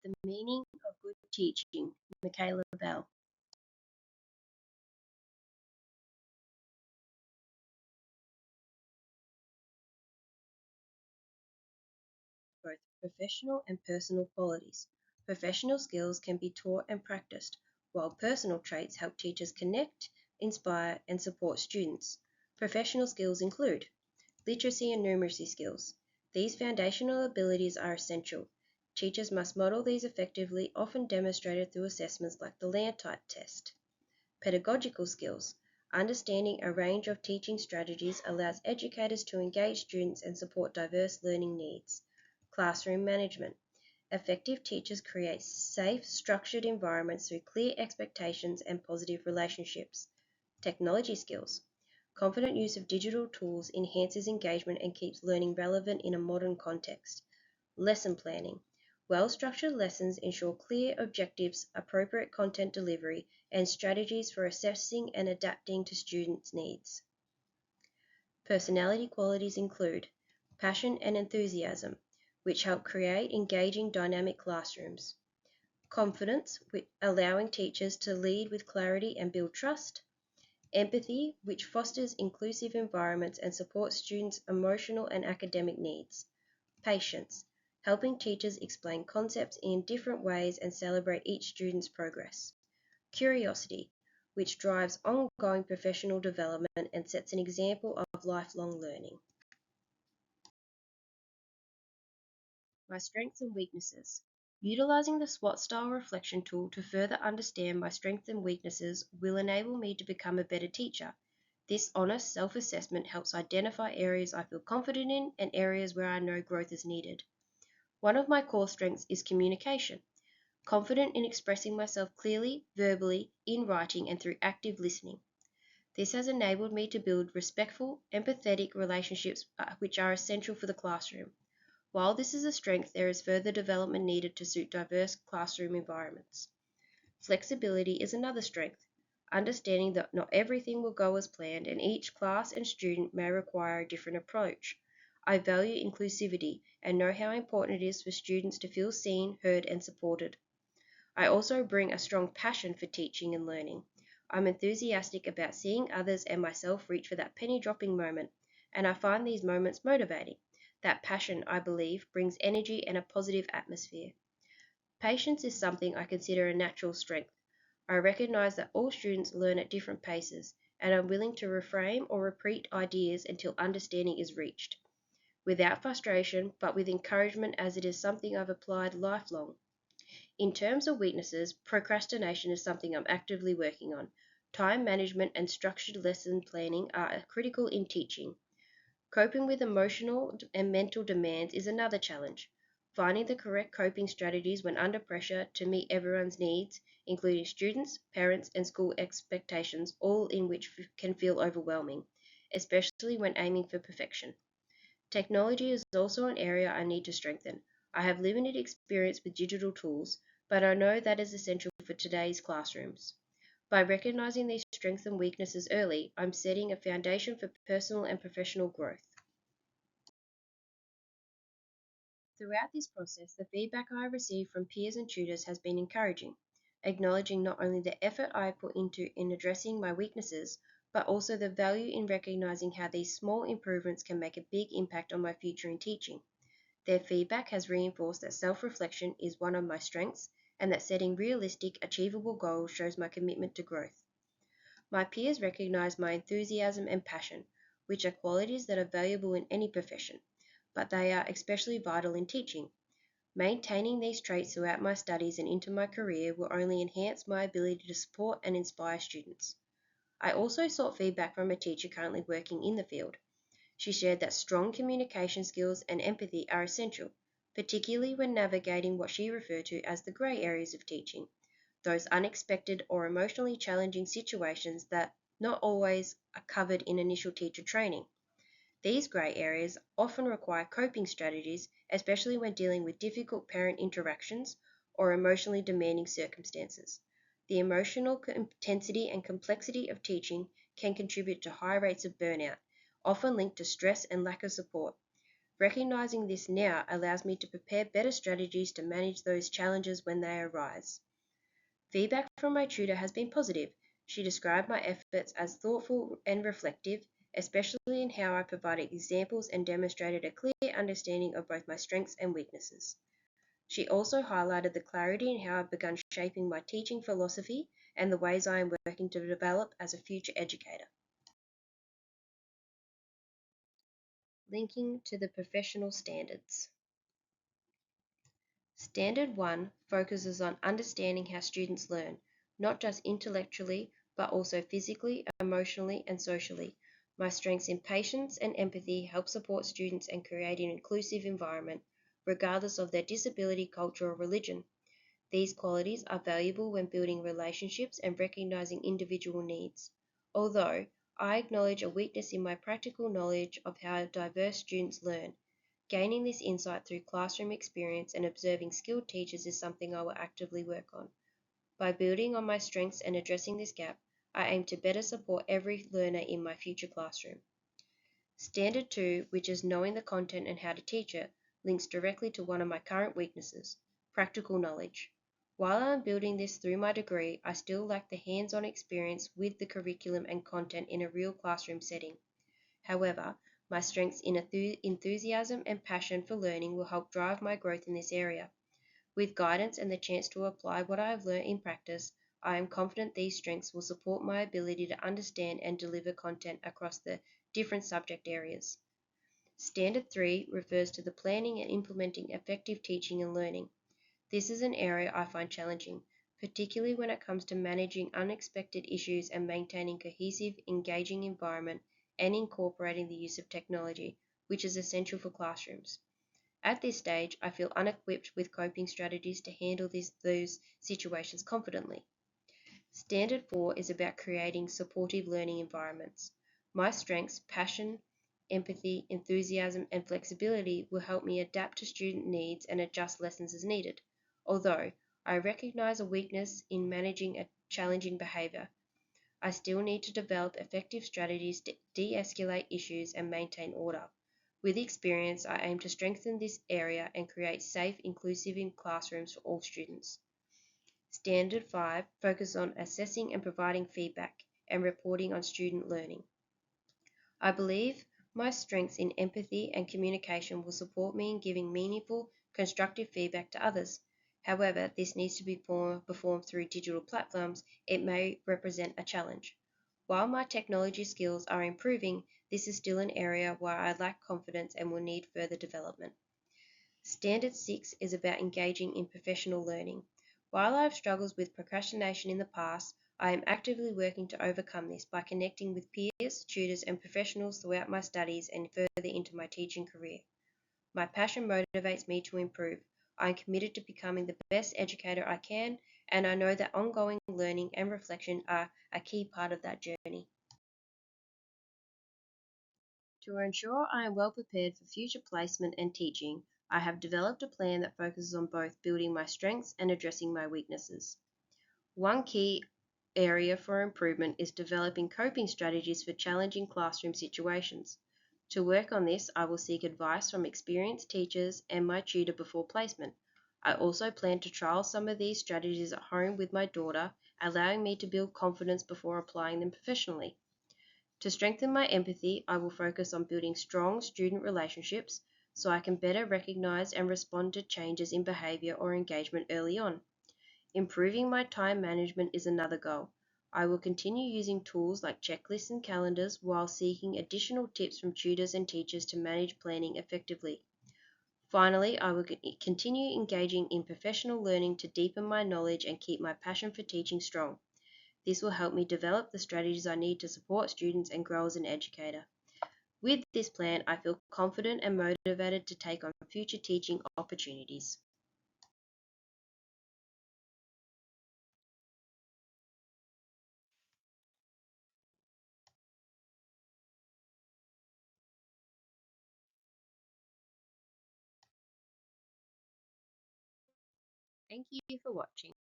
The Meaning of Good Teaching, Mikayla. Both professional and personal qualities. Professional skills can be taught and practiced, while personal traits help teachers connect, inspire, and support students. Professional skills include literacy and numeracy skills. These foundational abilities are essential. Teachers must model these effectively, often demonstrated through assessments like the Land-Type test. Pedagogical skills. Understanding a range of teaching strategies allows educators to engage students and support diverse learning needs. Classroom management. Effective teachers create safe, structured environments through clear expectations and positive relationships. Technology skills. Confident use of digital tools enhances engagement and keeps learning relevant in a modern context. Lesson planning. Well-structured lessons ensure clear objectives, appropriate content delivery, and strategies for assessing and adapting to students' needs. Personality qualities include passion and enthusiasm, which help create engaging dynamic classrooms. Confidence, allowing teachers to lead with clarity and build trust. Empathy, which fosters inclusive environments and supports students' emotional and academic needs. Patience, helping teachers explain concepts in different ways and celebrate each student's progress. Curiosity, which drives ongoing professional development and sets an example of lifelong learning. My strengths and weaknesses. Utilizing the SWOT style reflection tool to further understand my strengths and weaknesses will enable me to become a better teacher. This honest self-assessment helps identify areas I feel confident in and areas where I know growth is needed. One of my core strengths is communication. Confident in expressing myself clearly, verbally, in writing, and through active listening. This has enabled me to build respectful, empathetic relationships which are essential for the classroom. While this is a strength, there is further development needed to suit diverse classroom environments. Flexibility is another strength. Understanding that not everything will go as planned and each class and student may require a different approach. I value inclusivity and know how important it is for students to feel seen, heard, and supported. I also bring a strong passion for teaching and learning. I'm enthusiastic about seeing others and myself reach for that penny dropping moment, and I find these moments motivating. That passion, I believe, brings energy and a positive atmosphere. Patience is something I consider a natural strength. I recognize that all students learn at different paces, and I'm willing to reframe or repeat ideas until understanding is reached. Without frustration, but with encouragement, as it is something I've applied lifelong. In terms of weaknesses, procrastination is something I'm actively working on. Time management and structured lesson planning are critical in teaching. Coping with emotional and mental demands is another challenge. Finding the correct coping strategies when under pressure to meet everyone's needs, including students, parents, and school expectations, all in which can feel overwhelming, especially when aiming for perfection. Technology is also an area I need to strengthen. I have limited experience with digital tools, but I know that is essential for today's classrooms. By recognizing these strengths and weaknesses early, I'm setting a foundation for personal and professional growth. Throughout this process, the feedback I have received from peers and tutors has been encouraging, acknowledging not only the effort I put into in addressing my weaknesses, but also the value in recognizing how these small improvements can make a big impact on my future in teaching. Their feedback has reinforced that self-reflection is one of my strengths and that setting realistic, achievable goals shows my commitment to growth. My peers recognize my enthusiasm and passion, which are qualities that are valuable in any profession, but they are especially vital in teaching. Maintaining these traits throughout my studies and into my career will only enhance my ability to support and inspire students. I also sought feedback from a teacher currently working in the field. She shared that strong communication skills and empathy are essential, particularly when navigating what she referred to as the grey areas of teaching, those unexpected or emotionally challenging situations that not always are covered in initial teacher training. These grey areas often require coping strategies, especially when dealing with difficult parent interactions or emotionally demanding circumstances. The emotional intensity and complexity of teaching can contribute to high rates of burnout, often linked to stress and lack of support. Recognizing this now allows me to prepare better strategies to manage those challenges when they arise. Feedback from my tutor has been positive. She described my efforts as thoughtful and reflective, especially in how I provided examples and demonstrated a clear understanding of both my strengths and weaknesses. She also highlighted the clarity in how I've begun shaping my teaching philosophy and the ways I am working to develop as a future educator. Linking to the professional standards. Standard 1 focuses on understanding how students learn, not just intellectually, but also physically, emotionally, and socially. My strengths in patience and empathy help support students and create an inclusive environment, regardless of their disability, culture, or religion. These qualities are valuable when building relationships and recognizing individual needs. Although I acknowledge a weakness in my practical knowledge of how diverse students learn, gaining this insight through classroom experience and observing skilled teachers is something I will actively work on. By building on my strengths and addressing this gap, I aim to better support every learner in my future classroom. Standard 2, which is knowing the content and how to teach it, links directly to one of my current weaknesses, practical knowledge. While I am building this through my degree, I still lack the hands-on experience with the curriculum and content in a real classroom setting. However, my strengths in enthusiasm and passion for learning will help drive my growth in this area. With guidance and the chance to apply what I have learned in practice, I am confident these strengths will support my ability to understand and deliver content across the different subject areas. Standard 3 refers to the planning and implementing effective teaching and learning. This is an area I find challenging, particularly when it comes to managing unexpected issues and maintaining cohesive, engaging environment and incorporating the use of technology, which is essential for classrooms. At this stage, I feel unequipped with coping strategies to handle those situations confidently. Standard 4 is about creating supportive learning environments. My strengths, passion, empathy, enthusiasm, and flexibility will help me adapt to student needs and adjust lessons as needed. Although I recognize a weakness in managing a challenging behavior, I still need to develop effective strategies to de-escalate issues and maintain order. With experience, I aim to strengthen this area and create safe, inclusive classrooms for all students. Standard 5 focuses on assessing and providing feedback and reporting on student learning. I believe my strengths in empathy and communication will support me in giving meaningful, constructive feedback to others. However, this needs to be performed through digital platforms. It may represent a challenge. While my technology skills are improving, this is still an area where I lack confidence and will need further development. Standard 6 is about engaging in professional learning. While I have struggled with procrastination in the past, I am actively working to overcome this by connecting with peers, tutors, and professionals throughout my studies and further into my teaching career. My passion motivates me to improve. I am committed to becoming the best educator I can, and I know that ongoing learning and reflection are a key part of that journey. To ensure I am well prepared for future placement and teaching, I have developed a plan that focuses on both building my strengths and addressing my weaknesses. One key area for improvement is developing coping strategies for challenging classroom situations. To work on this, I will seek advice from experienced teachers and my tutor before placement. I also plan to trial some of these strategies at home with my daughter, allowing me to build confidence before applying them professionally. To strengthen my empathy, I will focus on building strong student relationships so I can better recognize and respond to changes in behavior or engagement early on. Improving my time management is another goal. I will continue using tools like checklists and calendars while seeking additional tips from tutors and teachers to manage planning effectively. Finally, I will continue engaging in professional learning to deepen my knowledge and keep my passion for teaching strong. This will help me develop the strategies I need to support students and grow as an educator. With this plan, I feel confident and motivated to take on future teaching opportunities. Thank you for watching.